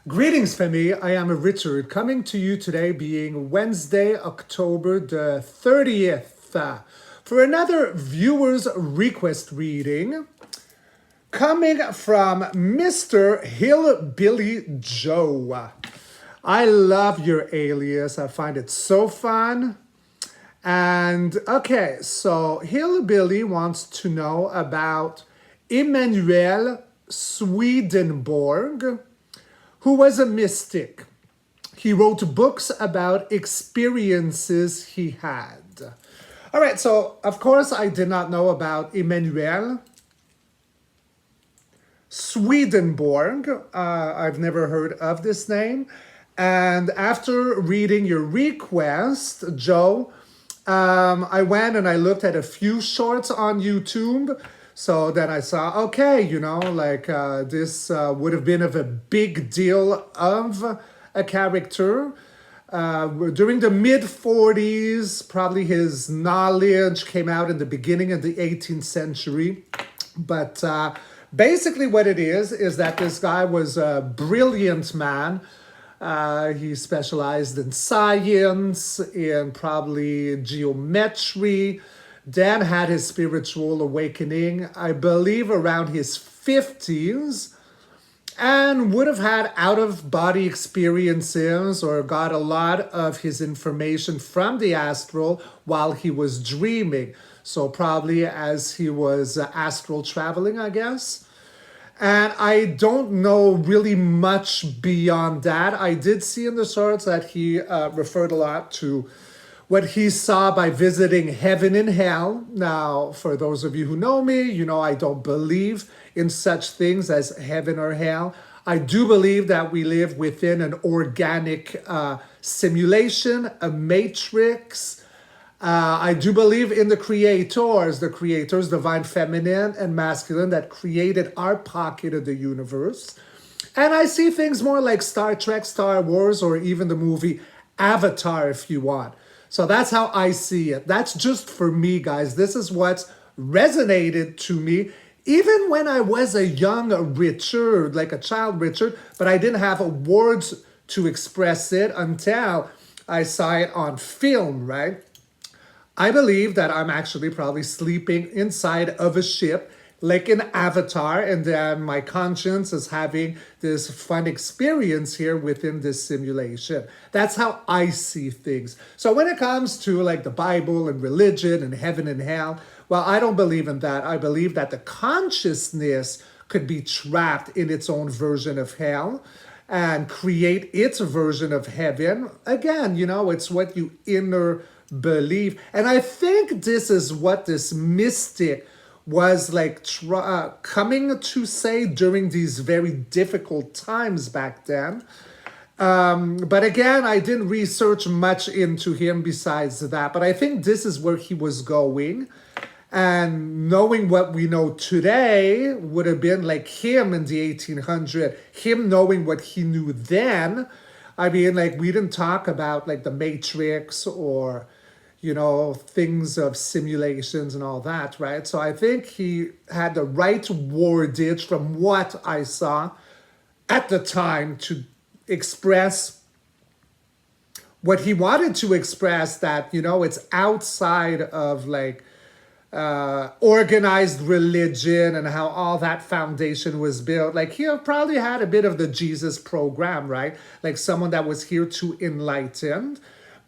Greetings, family. I am Richard, coming to you today being Wednesday, October the 30th, for another viewer's request reading coming from Mr. Hillbilly Joe. I love your alias. I find it so fun. And okay, so Hillbilly wants to know about Emmanuel Swedenborg, who was a mystic. He wrote books about experiences he had. All right, so of course I did not know about Emmanuel Swedenborg. I've never heard of this name. And after reading your request, Joe, I went and I looked at a few shorts on YouTube. So then I saw, okay, this would have been of a big deal of a character. During the mid-40s, probably his knowledge came out in the beginning of the 18th century. But basically what it is that this guy was a brilliant man. He specialized in science, in probably geometry, then had his spiritual awakening, I believe around his 50s, and would have had out-of-body experiences or got a lot of his information from the astral while he was dreaming. So probably as he was astral traveling, I guess. And I don't know really much beyond that. I did see in the charts that he referred a lot to what he saw by visiting heaven and hell. Now, for those of you who know me, you know I don't believe in such things as heaven or hell. I do believe that we live within an organic simulation, a matrix. I do believe in the creators, divine feminine and masculine, that created our pocket of the universe. And I see things more like Star Trek, Star Wars, or even the movie Avatar, if you want. So that's how I see it. That's just for me, guys. This is what's resonated to me, even when I was a young Richard, like a child Richard, but I didn't have words to express it until I saw it on film, right? I believe that I'm actually probably sleeping inside of a ship like an avatar, and then my conscience is having this fun experience here within this simulation. That's how I see things. So when it comes to like the Bible and religion and heaven and hell, well, I don't believe in that. I believe that the consciousness could be trapped in its own version of hell and create its version of heaven. Again, it's what you inner believe. And I think this is what this mystic was like coming to say during these very difficult times back then. But again, I didn't research much into him besides that. But I think this is where he was going. And knowing what we know today would have been like him in the 1800s, him knowing what he knew then. I mean, like, we didn't talk about like the Matrix or things of simulations and all that, right? So I think he had the right wordage from what I saw at the time to express what he wanted to express, that, it's outside of like organized religion and how all that foundation was built. Like, he probably had a bit of the Jesus program, right? Like someone that was here to enlighten.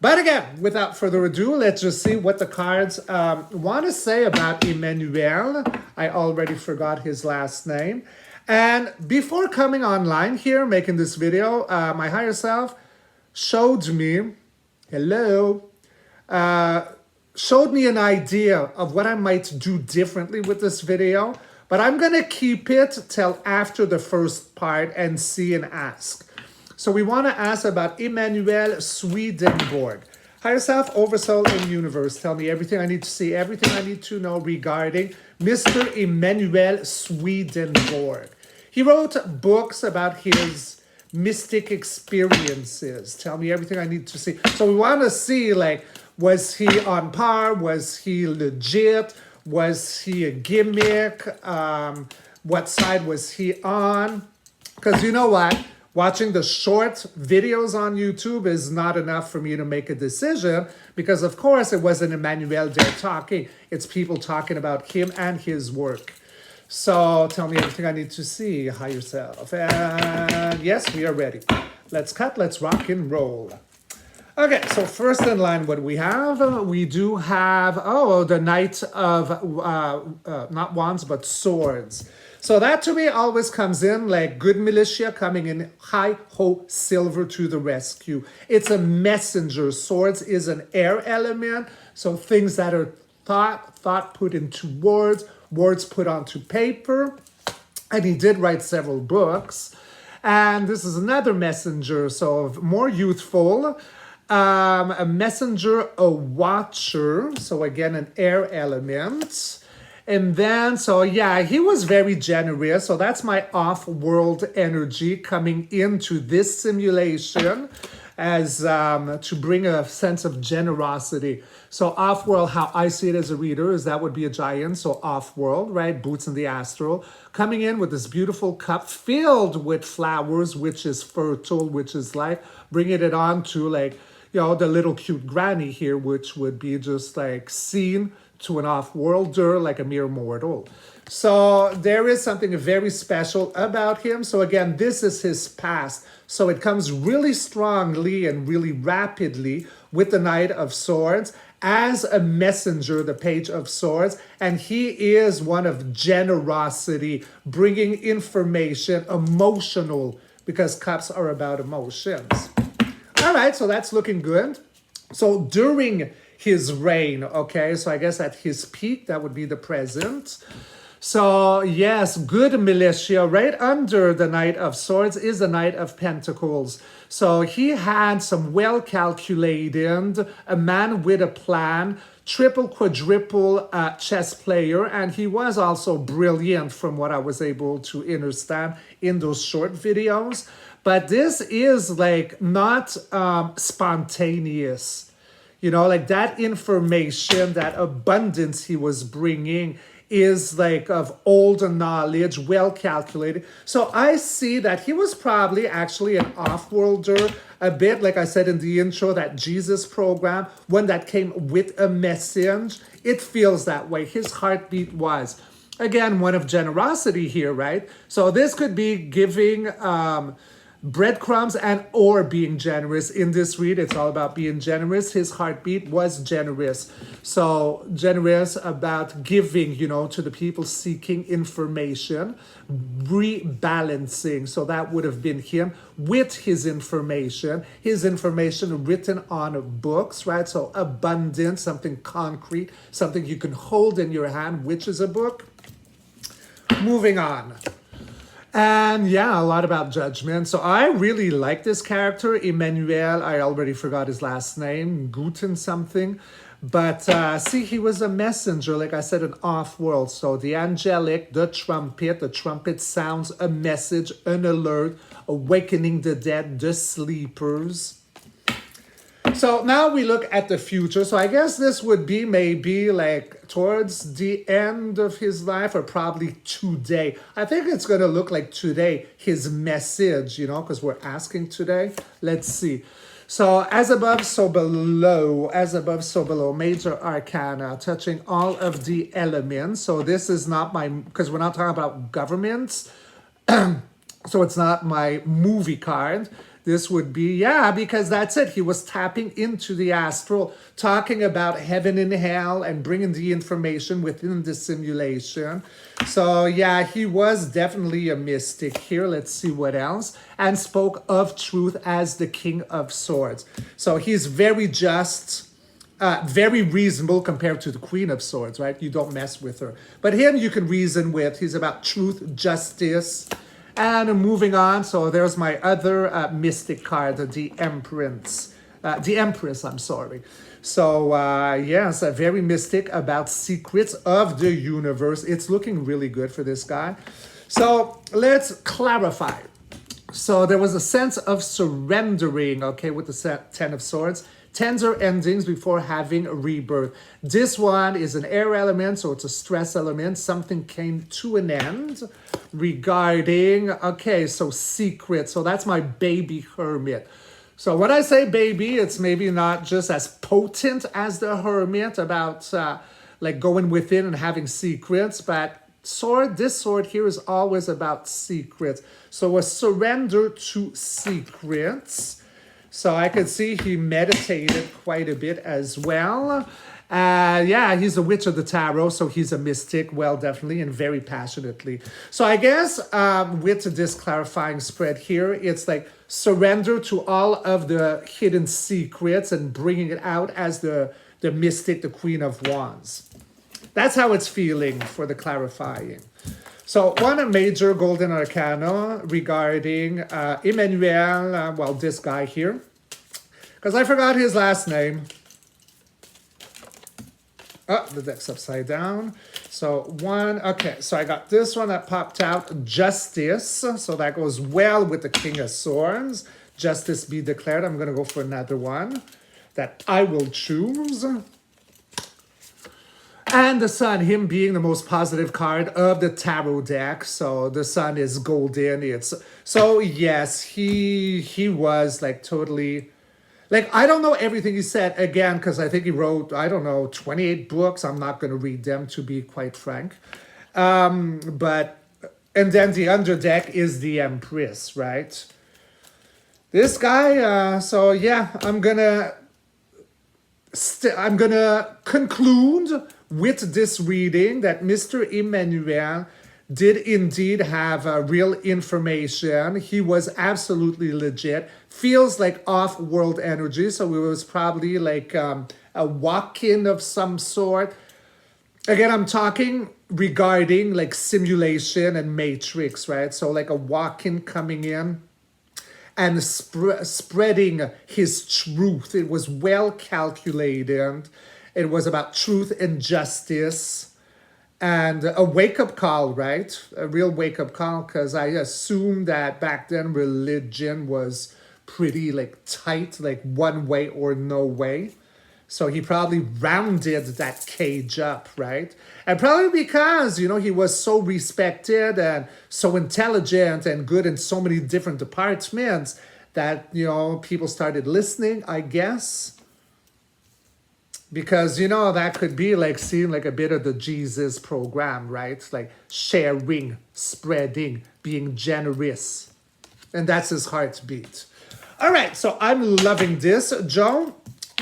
But again, without further ado, let's just see what the cards want to say about Emmanuel. I already forgot his last name. And before coming online here, making this video, my higher self showed me, showed me an idea of what I might do differently with this video. But I'm going to keep it till after the first part and see and ask. So we want to ask about Emmanuel Swedenborg. Higher self, oversoul, and universe. Tell me everything I need to see, everything I need to know regarding Mr. Emmanuel Swedenborg. He wrote books about his mystic experiences. Tell me everything I need to see. So we want to see, like, was he on par? Was he legit? Was he a gimmick? What side was he on? Because you know what? Watching the short videos on YouTube is not enough for me to make a decision because, of course, it wasn't Emmanuel there talking. It's people talking about him and his work. So tell me everything I need to see. Hi yourself. And yes, we are ready. Let's cut, let's rock and roll. Okay, so first in line, what we have? We do have, the Knight of, not wands, but swords. So that to me always comes in like good militia coming in, hi ho, silver to the rescue. It's a messenger. Swords is an air element. So things that are thought put into words, words put onto paper. And he did write several books. And this is another messenger, so more youthful. A messenger, a watcher. So again, an air element. And then, so yeah, he was very generous. So that's my off-world energy coming into this simulation as to bring a sense of generosity. So off-world, how I see it as a reader, is that would be a giant. So off-world, right? Boots in the astral. Coming in with this beautiful cup filled with flowers, which is fertile, which is life. Bringing it on to like, the little cute granny here, which would be just like seen to an off-worlder like a mere mortal. So there is something very special about him. So again, this is his past. So it comes really strongly and really rapidly with the Knight of Swords as a messenger, the Page of Swords. And he is one of generosity, bringing information, emotional, because cups are about emotions. All right, so that's looking good. So during his reign, okay, so I guess at his peak, that would be the present. So yes, good militia. Right under the Knight of Swords is the Knight of Pentacles. So he had some well-calculated, a man with a plan, triple, quadruple chess player, and he was also brilliant from what I was able to understand in those short videos. But this is like not spontaneous. Like that information, that abundance he was bringing is like of old knowledge, well calculated. So I see that he was probably actually an off-worlder, a bit like I said in the intro, that Jesus program, one that came with a message. It feels that way. His heartbeat was. Again, one of generosity here, right? So this could be giving breadcrumbs and or being generous. In this read, it's all about being generous. His heartbeat was generous. So generous about giving, to the people seeking information, rebalancing. So that would have been him with his information written on books, right? So abundance, something concrete, something you can hold in your hand, which is a book. Moving on. And yeah, a lot about judgment. So I really like this character, Emmanuel. I already forgot his last name, Guten something. But see, he was a messenger, like I said, an off-world. So the angelic, the trumpet sounds a message, an alert, awakening the dead, the sleepers. So now we look at the future. So I guess this would be maybe like towards the end of his life or probably today. I think it's going to look like today, his message, because we're asking today. Let's see. So as above, so below. As above, so below. Major arcana, touching all of the elements. So this is not because we're not talking about governments. So it's not my movie card. This would be, because that's it. He was tapping into the astral, talking about heaven and hell and bringing the information within the simulation. So yeah, he was definitely a mystic here. Let's see what else. And spoke of truth as the King of Swords. So he's very just, very reasonable compared to the Queen of Swords, right? You don't mess with her. But him you can reason with. He's about truth, justice. And moving on, so there's my other mystic card, the Empress. I'm sorry. So yes, very mystic about secrets of the universe. It's looking really good for this guy. So let's clarify. So there was a sense of surrendering, okay, with the Ten of Swords. tender endings before having a rebirth. This one is an air element, so it's a stress element. Something came to an end regarding, okay, so secret. So that's my baby hermit. So when I say baby, it's maybe not just as potent as the hermit about like going within and having secrets, but this sword here is always about secrets. So a surrender to secrets. So I could see he meditated quite a bit as well. Yeah, he's a witch of the tarot, so he's a mystic, well, definitely, and very passionately. So I guess with this clarifying spread here, it's like surrender to all of the hidden secrets and bringing it out as the mystic, the Queen of Wands. That's how it's feeling for the clarifying. So one major golden arcana regarding Emmanuel, well, this guy here, because I forgot his last name. Oh, the deck's upside down. So okay, so I got this one that popped out, Justice. So that goes well with the King of Swords. Justice be declared. I'm going to go for another one that I will choose. And the Sun, him being the most positive card of the tarot deck. So the Sun is golden. So yes, he was like totally... Like, I don't know everything he said, again, because I think he wrote, I don't know, 28 books. I'm not going to read them, to be quite frank. And then the underdeck is the Empress, right? This guy, so yeah, I'm gonna conclude with this reading that Mr. Emmanuel did indeed have real information. He was absolutely legit. Feels like off-world energy, so it was probably like a walk-in of some sort. Again, I'm talking regarding like simulation and matrix, right? So like a walk-in coming in and spreading his truth. It was well calculated. It was about truth and justice. And a wake-up call, right? A real wake-up call, because I assume that back then religion was pretty like tight, like one way or no way. So he probably rounded that cage up, right? And probably because, you know, he was so respected and so intelligent and good in so many different departments that, you know, people started listening, I guess. Because, you know, that could be like seeing like a bit of the Jesus program, right? Like sharing, spreading, being generous. And that's his heartbeat. All right, so I'm loving this, Joe.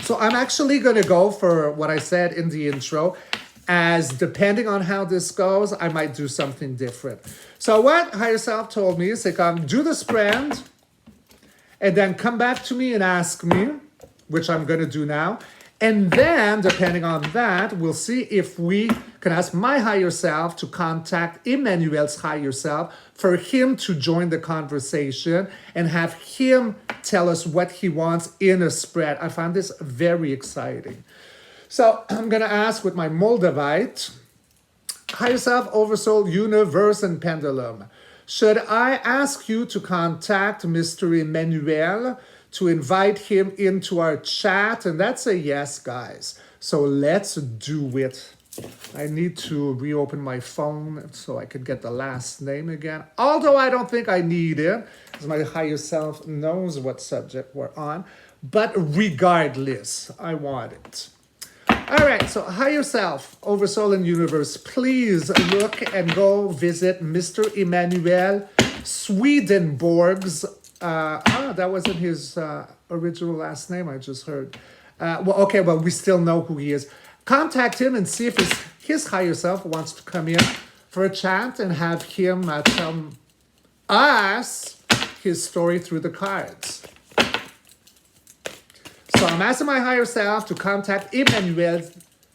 So I'm actually going to go for what I said in the intro, as depending on how this goes, I might do something different. So what Higher Self told me is like, do the spread, and then come back to me and ask me, which I'm going to do now. And then, depending on that, we'll see if we can ask my higher self to contact Emmanuel's higher self for him to join the conversation and have him tell us what he wants in a spread. I find this very exciting. So I'm going to ask with my Moldavite, higher self, oversoul, universe, and pendulum. Should I ask you to contact Mr. Emmanuel to invite him into our chat? And that's a yes, guys. So let's do it. I need to reopen my phone so I could get the last name again. Although I don't think I need it, because my higher self knows what subject we're on. But regardless, I want it. All right, so higher self, oversoul, and universe, please look and go visit Mr. Emmanuel Swedenborg's that wasn't his original last name, I just heard. Well, we still know who he is. Contact him and see if his higher self wants to come in for a chat and have him tell us his story through the cards. So I'm asking my higher self to contact Emmanuel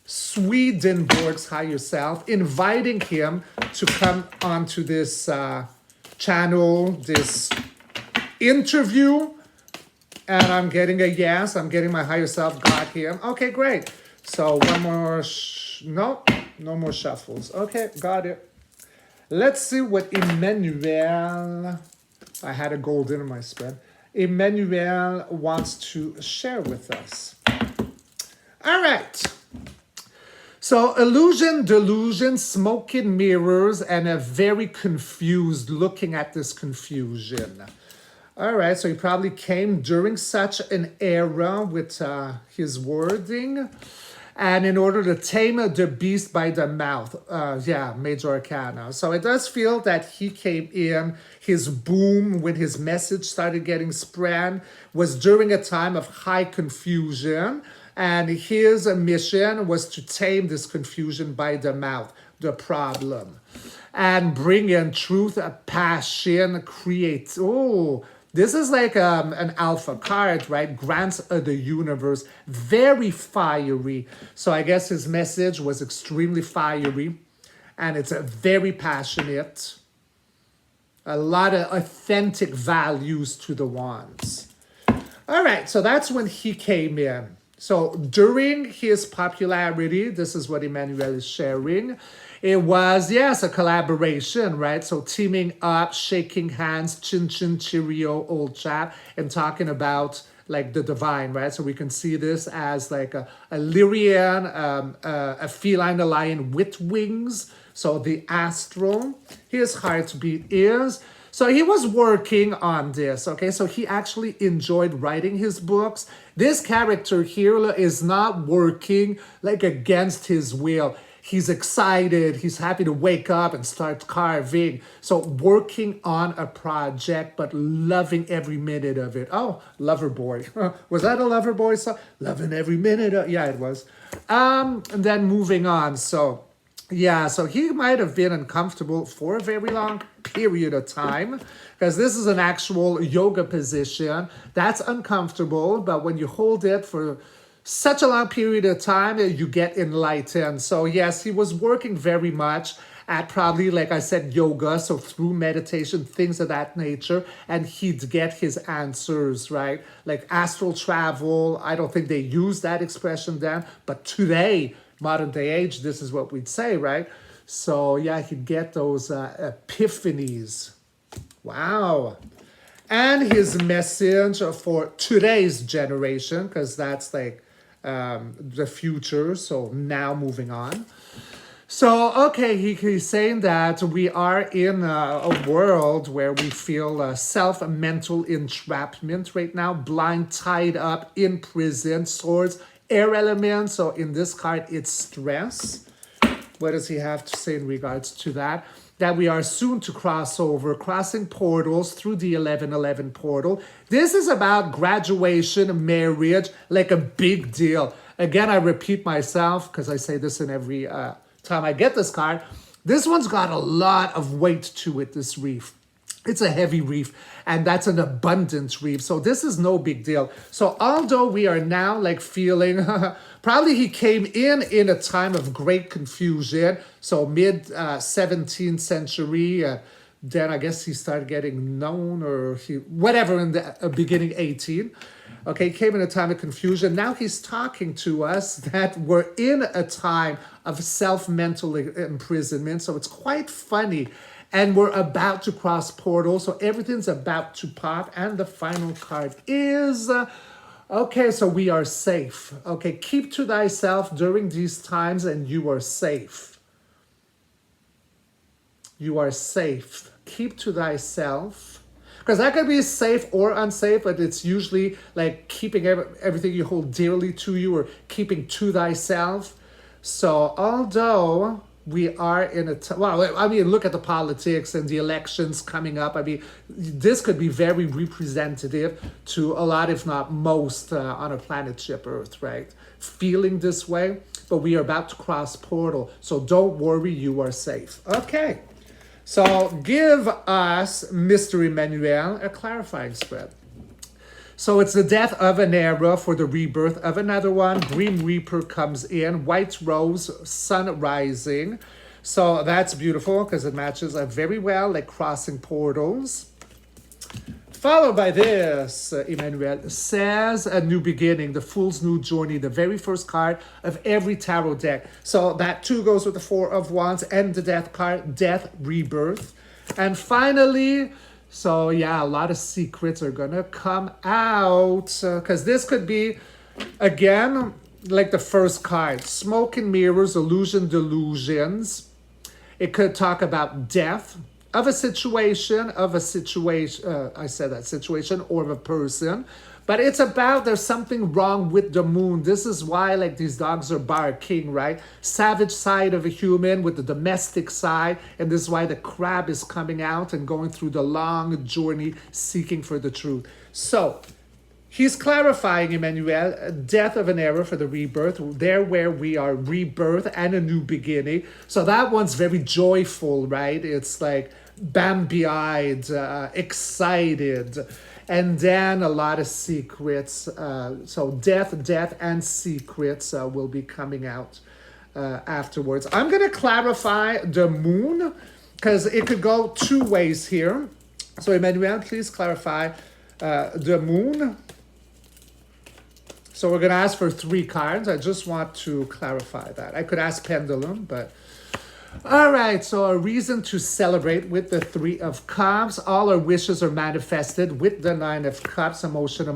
Swedenborg's higher self, inviting him to come onto this channel, this interview, and I'm getting a yes. I'm getting my higher self got him. Okay, great. So one more, no more shuffles. Okay, got it. Let's see what Emmanuel, I had a golden in my spread. Emmanuel wants to share with us. All right. So illusion, delusion, smoke and mirrors, and a very confused looking at this confusion. All right, so he probably came during such an era with his wording. And in order to tame the beast by the mouth. Yeah, Major Arcana. So it does feel that he came in, his boom when his message started getting spread was during a time of high confusion. And his mission was to tame this confusion by the mouth, the problem. And bring in truth, passion, create. Oh, this is like an alpha card, right? Grants of the universe, very fiery. So I guess his message was extremely fiery, and it's a very passionate. A lot of authentic values to the wands. All right, so that's when he came in. So during his popularity, this is what Emmanuel is sharing. It was, yes, a collaboration, right? So teaming up, shaking hands, chin chin cheerio, old chap, and talking about like the divine, right? So we can see this as like a Lyrian, a feline, a lion with wings. So the astral, his heartbeat is. So he was working on this, okay? So he actually enjoyed writing his books. This character here is not working like against his will. He's excited, he's happy to wake up and start carving. So working on a project, but loving every minute of it. Oh, Lover Boy. Was that a Lover Boy song? Loving every minute of, yeah, it was. And then moving on, so yeah, so he might have been uncomfortable for a very long period of time because this is an actual yoga position. That's uncomfortable, but when you hold it for such a long period of time, you get enlightened. So yes, he was working very much at probably, like I said, yoga, so through meditation, things of that nature, and he'd get his answers, right? Like astral travel, I don't think they used that expression then, but today, modern day age, this is what we'd say, right? So yeah, he'd get those epiphanies. Wow. And his message for today's generation, because that's like the future, so now moving on. So, okay, he's saying that we are in a world where we feel self-mental entrapment right now, blind, tied up, in prison, swords, air element. So in this card, it's stress. What does he have to say in regards to that? That we are soon to cross over, crossing portals through the 1111 portal. This is about graduation, marriage, like a big deal. Again, I repeat myself because I say this in every time I get this card. This one's got a lot of weight to it, this reef. It's a heavy reef, and that's an abundant reef. So this is no big deal. So although we are now like feeling, probably he came in a time of great confusion. So mid 17th century, then I guess he started getting known or whatever in the beginning 18. Okay, came in a time of confusion. Now he's talking to us that we're in a time of self-mental imprisonment. So it's quite funny. And we're about to cross portals, so everything's about to pop. And the final card is, okay, so we are safe. Okay, keep to thyself during these times and you are safe. You are safe. Keep to thyself. Because that could be safe or unsafe, but it's usually like keeping everything you hold dearly to you or keeping to thyself. So although we are in a well, I mean, look at the politics and the elections coming up. I mean, this could be very representative to a lot, if not most, on a planet ship Earth, right? Feeling this way, but we are about to cross portal. So don't worry, you are safe. Okay. So give us, Mr. Emmanuel, a clarifying spread. So it's the death of an era for the rebirth of another one. Green Reaper comes in. White Rose, sun rising. So that's beautiful because it matches up very well, like crossing portals. Followed by this, Emmanuel says, a new beginning, the Fool's New Journey, the very first card of every tarot deck. So that too goes with the Four of Wands and the Death card, Death, Rebirth. And finally, So yeah, a lot of secrets are gonna come out because this could be, again, like the first card, smoke and mirrors, illusion, delusions. It could talk about death of a situation, I said that situation, or of a person. But it's about there's something wrong with the moon. This is why, like, these dogs are barking, right? Savage side of a human with the domestic side. And this is why the crab is coming out and going through the long journey seeking for the truth. So, he's clarifying, Emmanuel, death of an era for the rebirth, there where we are rebirth and a new beginning. So that one's very joyful, right? It's like Bambi-eyed, excited. And then a lot of secrets. So death, and secrets will be coming out afterwards. I'm going to clarify the moon because it could go two ways here. So Emmanuel, please clarify the moon. So we're going to ask for 3 cards. I just want to clarify that. I could ask pendulum, but... All right, so a reason to celebrate with the 3 of Cups. All our wishes are manifested with the 9 of Cups, emotion,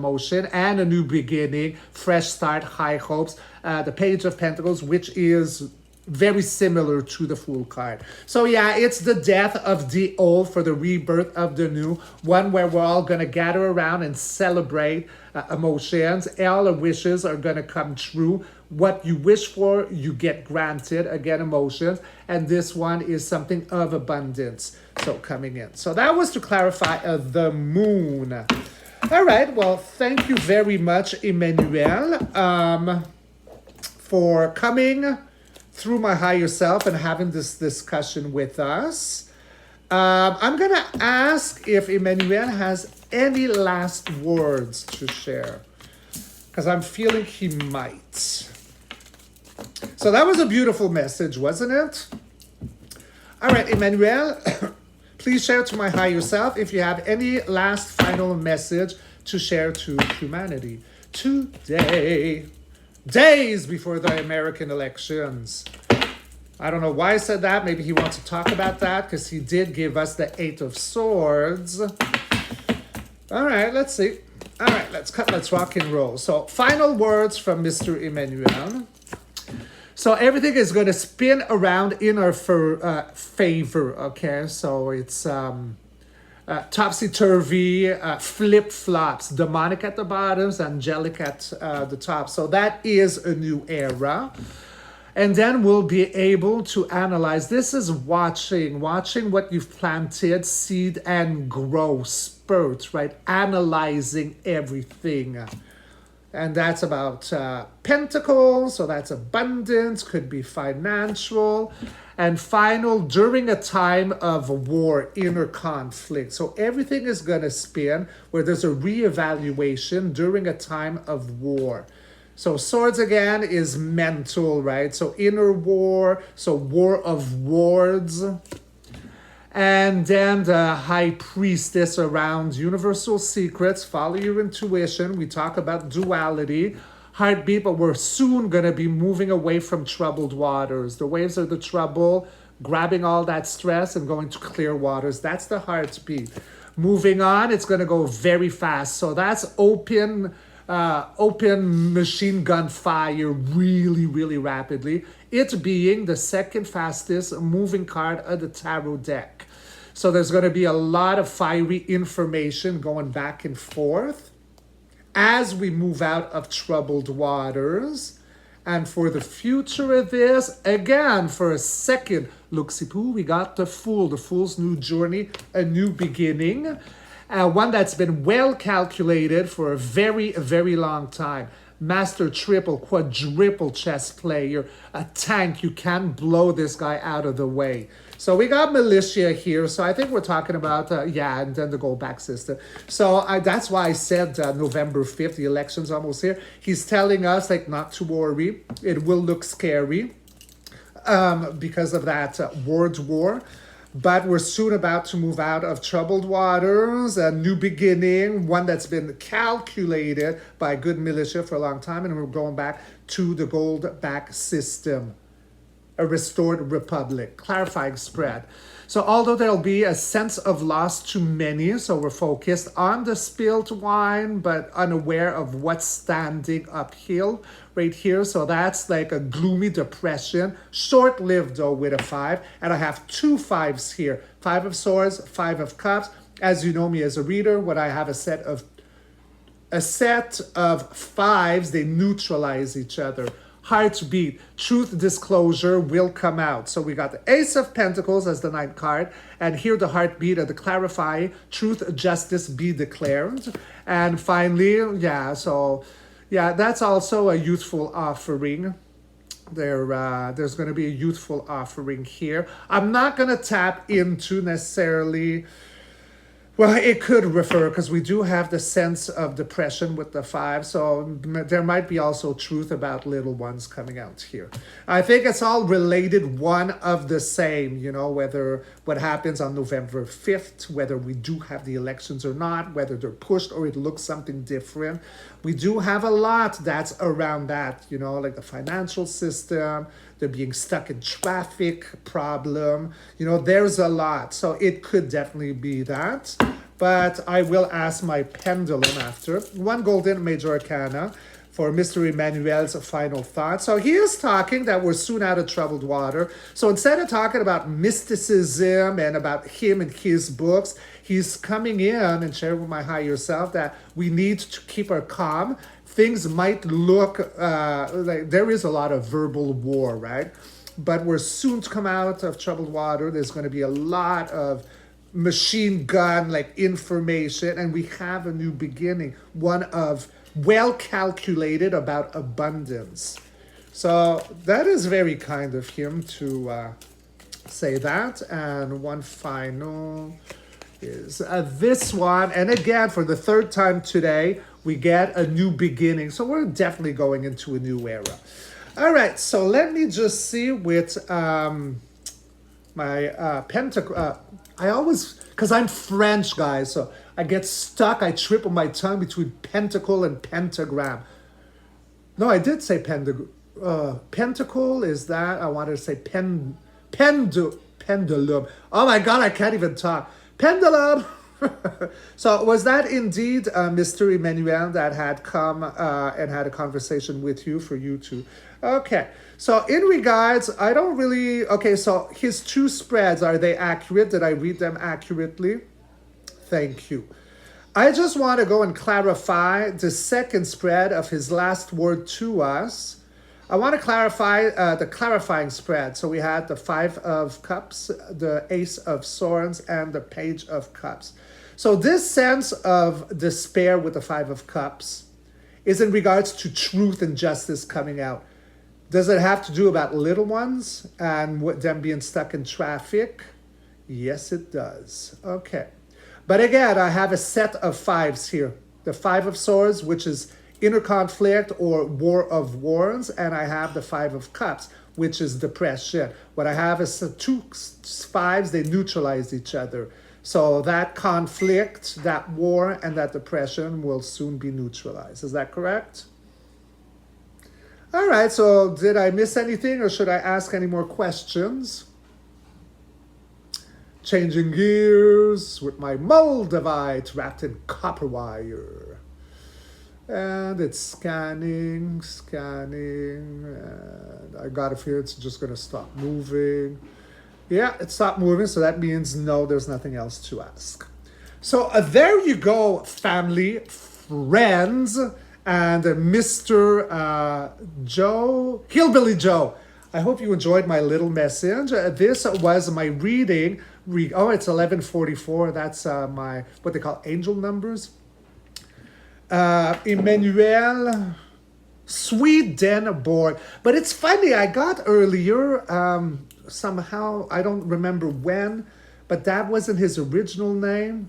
and a new beginning, fresh start, high hopes. The Page of Pentacles, which is very similar to the Fool card. So yeah, it's the death of the old for the rebirth of the new, one where we're all going to gather around and celebrate emotions. All our wishes are going to come true. What you wish for, you get granted. Again, emotions. And this one is something of abundance. So coming in. So that was to clarify the moon. All right. Well, thank you very much, Emmanuel, for coming through my higher self and having this discussion with us. I'm going to ask if Emmanuel has any last words to share, because I'm feeling he might. So that was a beautiful message, wasn't it? All right, Emmanuel, please share to my higher self if you have any last final message to share to humanity today, days before the American elections. I don't know why I said that. Maybe he wants to talk about that because he did give us the 8 of Swords. All right, let's see. All right, let's rock and roll. So final words from Mr. Emmanuel. So everything is going to spin around in our favor, okay? So it's topsy-turvy, flip-flops, demonic at the bottoms, angelic at the top. So that is a new era. And then we'll be able to analyze. This is watching what you've planted, seed, and grow, spurt, right? Analyzing everything. And that's about pentacles, so that's abundance, could be financial. And final, during a time of war, inner conflict. So everything is going to spin where there's a reevaluation during a time of war. So swords again is mental, right? So inner war, so war of words. And then the high priestess around universal secrets, follow your intuition. We talk about duality, heartbeat, but we're soon going to be moving away from troubled waters. The waves are the trouble, grabbing all that stress and going to clear waters. That's the heartbeat. Moving on, it's going to go very fast. So that's open machine gun fire really, really rapidly. It being the second fastest moving card of the tarot deck. So there's going to be a lot of fiery information going back and forth as we move out of troubled waters. And for the future of this, again, for a second, look-see-poo, we got the Fool, the Fool's new journey, a new beginning. One that's been well calculated for a very, very long time. Master triple, quadruple chess player, a tank. You can't blow this guy out of the way. So we got militia here. So I think we're talking about, and then the gold back system. So that's why I said November 5th, the election's almost here. He's telling us, like, not to worry. It will look scary because of that word war. But we're soon about to move out of troubled waters, a new beginning, one that's been calculated by good militia for a long time, and we're going back to the gold back system. a restored republic. Clarifying spread. So although there'll be a sense of loss to many, so we're focused on the spilled wine, but unaware of what's standing uphill right here. So that's like a gloomy depression, short-lived though with a 5. And I have 2 5s here. 5 of swords, 5 of cups. As you know me as a reader, when I have a set of 5s, they neutralize each other. Heartbeat, truth disclosure will come out. So we got the Ace of Pentacles as the 9th card, and here the heartbeat of the clarify, truth, justice be declared. And finally, that's also a youthful offering. There's going to be a youthful offering here. I'm not going to tap into necessarily. Well, it could refer, because we do have the sense of depression with the 5, so there might be also truth about little ones coming out here. I think it's all related, one of the same, whether what happens on November 5th, whether we do have the elections or not, whether they're pushed or it looks something different. We do have a lot that's around that, like the financial system, they're being stuck in traffic problem. There's a lot. So it could definitely be that. But I will ask my pendulum after. 1 golden major arcana for Mr. Emmanuel's final thought. So he is talking that we're soon out of troubled water. So instead of talking about mysticism and about him and his books, he's coming in and sharing with my higher self that we need to keep our calm. Things might look like there is a lot of verbal war, right? But we're soon to come out of troubled water. There's going to be a lot of machine gun like information, and we have a new beginning, one of well calculated about abundance. So that is very kind of him to say that. And one final is this one. And again, for the 3rd time today, we get a new beginning. So we're definitely going into a new era. All right, so let me just see with my pentacle. I always, because I'm French, guys, so I get stuck. I trip on my tongue between pentacle and pentagram. No, I did say pentacle is that. I wanted to say pendulum. Oh my God, I can't even talk. Pendulum. So was that indeed Mr. Emmanuel that had come and had a conversation with you for you to... Okay, so in regards, I don't really... Okay, so his 2 spreads, are they accurate? Did I read them accurately? Thank you. I just want to go and clarify the 2nd spread of his last word to us. I want to clarify the clarifying spread. So we had the 5 of Cups, the Ace of Swords, and the Page of Cups. So this sense of despair with the 5 of Cups is in regards to truth and justice coming out. Does it have to do about little ones and them being stuck in traffic? Yes, it does. Okay. But again, I have a set of 5s here. The 5 of Swords, which is inner conflict or war of wars, and I have the 5 of Cups, which is depression. What I have is 2 5s, they neutralize each other. So that conflict, that war, and that depression will soon be neutralized. Is that correct? All right, so did I miss anything, or should I ask any more questions? Changing gears with my Moldavite wrapped in copper wire. And it's scanning. And I got a fear it's just going to stop moving. Yeah, it stopped moving, so that means no, there's nothing else to ask. So there you go, family, friends, and Mr. Joe, Hillbilly Joe. I hope you enjoyed my little message. This was my reading. Oh, it's 11:44. That's my, what they call angel numbers. Emmanuel Swedenborg. But it's funny, I got earlier, somehow, I don't remember when, but that wasn't his original name.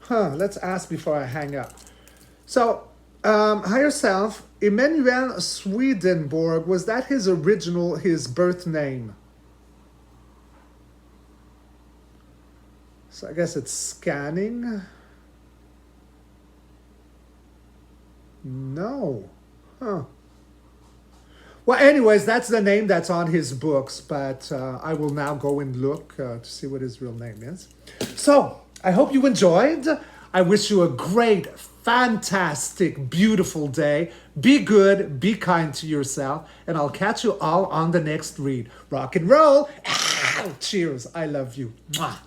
Let's ask before I hang up. So, higher self, Emmanuel Swedenborg, was that his original, his birth name? So I guess it's scanning. No. Well, anyways, that's the name that's on his books, but I will now go and look to see what his real name is. So, I hope you enjoyed. I wish you a great, fantastic, beautiful day. Be good, be kind to yourself, and I'll catch you all on the next read. Rock and roll. Cheers. I love you. Mwah.